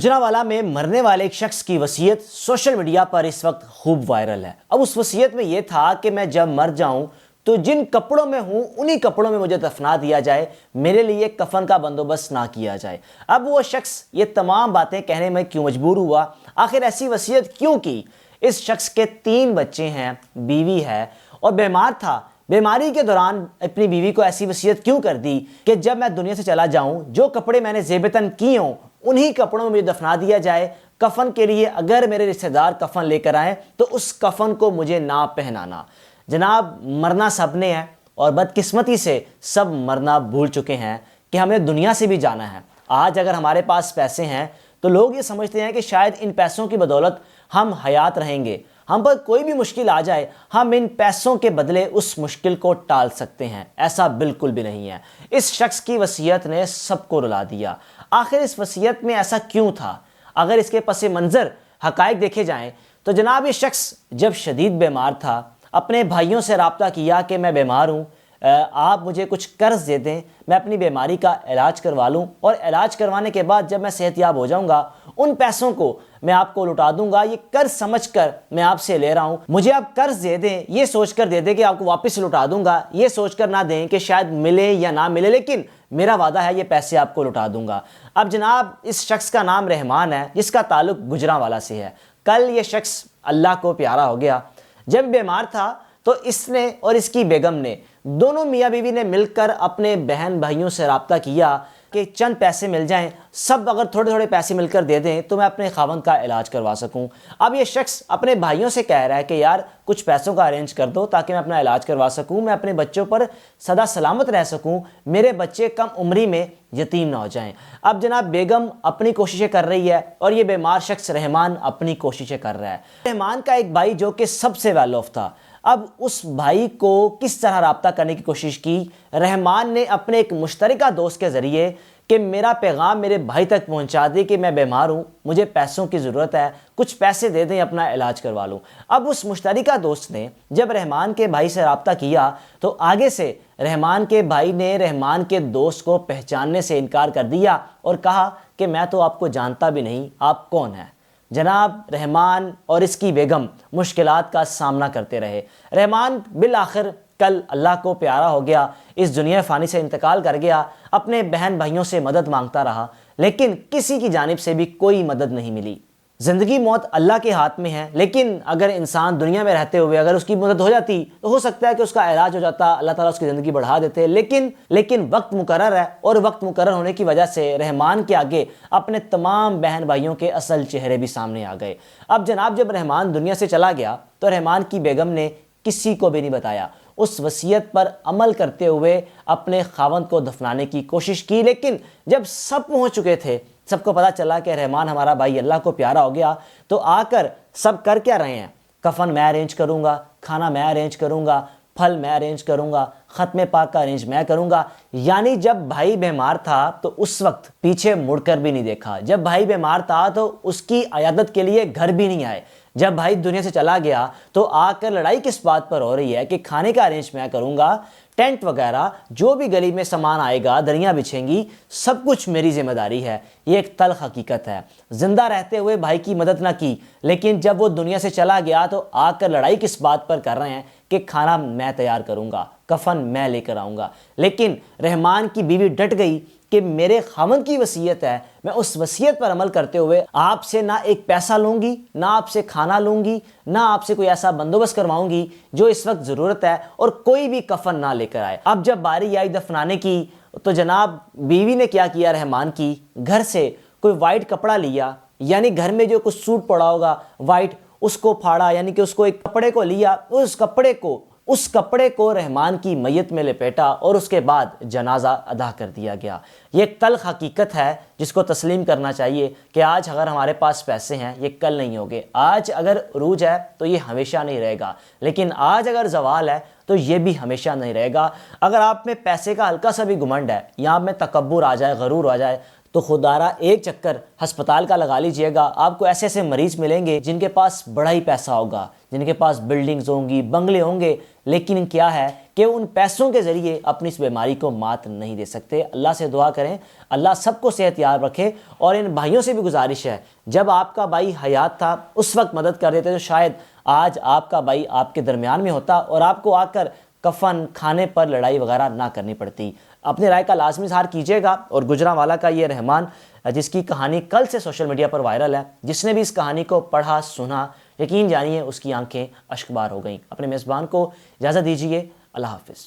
गुजरांवाला में मरने वाले एक शख्स की वसीयत सोशल मीडिया पर इस वक्त खूब वायरल है। अब उस वसीयत में यह था कि मैं जब मर जाऊं तो जिन कपड़ों में हूं उन्हीं कपड़ों में मुझे दफना दिया जाए, मेरे लिए कफन का बंदोबस्त ना किया जाए। अब वो शख्स ये तमाम बातें कहने में क्यों मजबूर हुआ, आखिर ऐसी वसीयत क्यों की? इस शख्स के 3 बच्चे हैं, बीवी है और बीमार था। बीमारी के दौरान अपनी बीवी को ऐसी वसीयत क्यों कर दी कि जब मैं दुनिया से चला जाऊं, जो कपड़े मैंने ज़ेबतन किए हों उन्हीं कपड़ों में मुझे दफना दिया जाए। कफन के लिए अगर मेरे रिश्तेदार कफन लेकर आए तो उस कफन को मुझे ना पहनाना। जनाब, मरना सब ने है और बदकिस्मती से सब मरना भूल चुके हैं कि हमें दुनिया से भी जाना है। आज अगर हमारे पास पैसे हैं तो लोग ये समझते हैं कि शायद इन पैसों की बदौलत हम हयात रहेंगे, हम पर कोई भी मुश्किल आ जाए हम इन पैसों के बदले उस मुश्किल को टाल सकते हैं। ऐसा बिल्कुल भी नहीं है। इस शख्स की वसीयत ने सबको रुला दिया। आखिर इस वसीयत में ऐसा क्यों था? अगर इसके पस मंज़र हक़ाइक़ देखे जाएं तो जनाब, ये शख्स जब शदीद बीमार था अपने भाइयों से रब्ता किया कि मैं बीमार हूँ, आप मुझे कुछ कर्ज़ दे दें, मैं अपनी बीमारी का इलाज करवा लूँ और इलाज करवाने के बाद जब मैं सेहतयाब हो जाऊँगा उन पैसों को मैं आपको लौटा दूंगा। ये कर्ज समझकर मैं आपसे ले रहा हूँ, मुझे आप कर्ज दे दें, ये सोचकर दे दें कि आपको वापस लौटा दूंगा, ये सोचकर ना दें कि शायद मिले या ना मिले, लेकिन मेरा वादा है ये पैसे आपको लौटा दूंगा। अब जनाब, इस शख्स का नाम रहमान है जिसका ताल्लुक गुजरांवाला से है। कल ये शख्स अल्लाह को प्यारा हो गया। जब बीमार था तो इसने और इसकी बेगम ने, दोनों मियाँ बीवी ने मिलकर अपने बहन भाइयों से रब्ता किया कि चंद पैसे मिल जाएं, सब अगर थोड़े थोड़े पैसे मिलकर दे दें तो मैं अपने खावंद का इलाज करवा सकूं। अब ये शख्स अपने भाइयों से कह रहा है कि यार कुछ पैसों का अरेंज कर दो ताकि मैं अपना इलाज करवा सकूं, मैं अपने बच्चों पर सदा सलामत रह सकूं, मेरे बच्चे कम उम्री में यतीम ना हो जाएं। अब जनाब, बेगम अपनी कोशिशें कर रही है और ये बीमार शख्स रहमान अपनी कोशिशें कर रहा है। रहमान का एक भाई जो कि सबसे वेल ऑफ था, अब उस भाई को किस तरह रब्ता करने की कोशिश की? रहमान ने अपने एक मुश्तरका दोस्त के ज़रिए कि मेरा पैगाम मेरे भाई तक पहुंचा दे कि मैं बीमार हूँ, मुझे पैसों की ज़रूरत है, कुछ पैसे दे दें, अपना इलाज करवा लूँ। अब उस मुश्तरका दोस्त ने जब रहमान के भाई से रब्ता किया तो आगे से रहमान के भाई ने रहमान के दोस्त को पहचानने से इनकार कर दिया और कहा कि मैं तो आपको जानता भी नहीं, आप कौन हैं। जनाब, रहमान और इसकी बेगम मुश्किलात का सामना करते रहे। रहमान बिल आखिर कल अल्लाह को प्यारा हो गया, इस दुनिया फ़ानी से इंतकाल कर गया। अपने बहन भाइयों से मदद मांगता रहा लेकिन किसी की जानिब से भी कोई मदद नहीं मिली। ज़िंदगी मौत अल्लाह के हाथ में है, लेकिन अगर इंसान दुनिया में रहते हुए अगर उसकी मदद हो जाती तो हो सकता है कि उसका इलाज हो जाता, अल्लाह ताला उसकी ज़िंदगी बढ़ा देते। लेकिन वक्त मुकर्रर है और वक्त मुकर्रर होने की वजह से रहमान के आगे अपने तमाम बहन भाइयों के असल चेहरे भी सामने आ गए। अब जनाब, जब रहमान दुनिया से चला गया तो रहमान की बेगम ने किसी को भी नहीं बताया। उस वसीयत पर अमल करते हुए अपने खावंद को दफनाने की कोशिश की, लेकिन जब सब पहुंच चुके थे, सबको पता चला कि रहमान हमारा भाई अल्लाह को प्यारा हो गया, तो आकर सब कर क्या रहे हैं? कफन मैं अरेंज करूंगा, खाना मैं अरेंज करूंगा, फल मैं अरेंज करूंगा, ख़त्म पाक का अरेंज मैं करूंगा। यानी जब भाई बीमार था तो उस वक्त पीछे मुड़कर भी नहीं देखा। जब भाई बीमार था तो उसकी अयादत के लिए घर भी नहीं आए। जब भाई दुनिया से चला गया तो आकर लड़ाई किस बात पर हो रही है कि खाने का अरेंज मैं करूंगा, टेंट वगैरह जो भी गली में सामान आएगा, दरियां बिछेंगी, सब कुछ मेरी जिम्मेदारी है। ये एक तल्ख हकीकत है। जिंदा रहते हुए भाई की मदद ना की, लेकिन जब वो दुनिया से चला गया तो आकर लड़ाई किस बात पर कर रहे हैं कि खाना मैं तैयार करूंगा, कफन मैं लेकर आऊंगा। लेकिन रहमान की बीवी डट गई कि मेरे खामन की वसीयत है, मैं उस वसीयत पर अमल करते हुए आपसे ना एक पैसा लूंगी, ना आपसे खाना लूंगी, ना आपसे कोई ऐसा बंदोबस्त करवाऊंगी जो इस वक्त ज़रूरत है, और कोई भी कफन ना लेकर आए। अब जब बारी आई दफनाने की तो जनाब, बीवी ने क्या किया? रहमान की घर से कोई वाइट कपड़ा लिया, यानी घर में जो कुछ सूट पड़ा होगा वाइट, उसको फाड़ा, यानी कि उसको एक कपड़े को लिया, उस कपड़े को रहमान की मैयत में लपेटा और उसके बाद जनाजा अदा कर दिया गया। ये एक तल्ख हकीकत है जिसको तस्लीम करना चाहिए कि आज अगर हमारे पास पैसे हैं ये कल नहीं होंगे, आज अगर अरूज है तो ये हमेशा नहीं रहेगा, लेकिन आज अगर जवाल है तो ये भी हमेशा नहीं रहेगा। अगर आप में पैसे का हल्का सा भी घुमंड है या आप में तकब्बुर आ जाए, गरूर आ जाए, तो खुदारा एक चक्कर हस्पताल का लगा लीजिएगा। आपको ऐसे ऐसे मरीज मिलेंगे जिनके पास बड़ा ही पैसा होगा, जिनके पास बिल्डिंग्स होंगी, बंगले होंगे, लेकिन क्या है کہ ان پیسوں کے ذریعے اپنی اس بیماری کو مات نہیں دے سکتے۔ اللہ سے دعا کریں اللہ سب کو صحت یاب رکھے، اور ان بھائیوں سے بھی گزارش ہے جب آپ کا بھائی حیات تھا اس وقت مدد کر دیتے تو شاید آج آپ کا بھائی آپ کے درمیان میں ہوتا اور آپ کو آ کر کفن کھانے پر لڑائی وغیرہ نہ کرنی پڑتی۔ اپنی رائے کا لازمی اظہار کیجیے گا، اور گجرانوالہ کا یہ رحمان جس کی کہانی کل سے سوشل میڈیا پر وائرل ہے، جس نے بھی اس کہانی کو پڑھا سنا، یقین جانیے اس کی آنکھیں اشک بار ہو گئیں۔ اپنے میزبان کو اجازت دیجیے، اللہ حافظ۔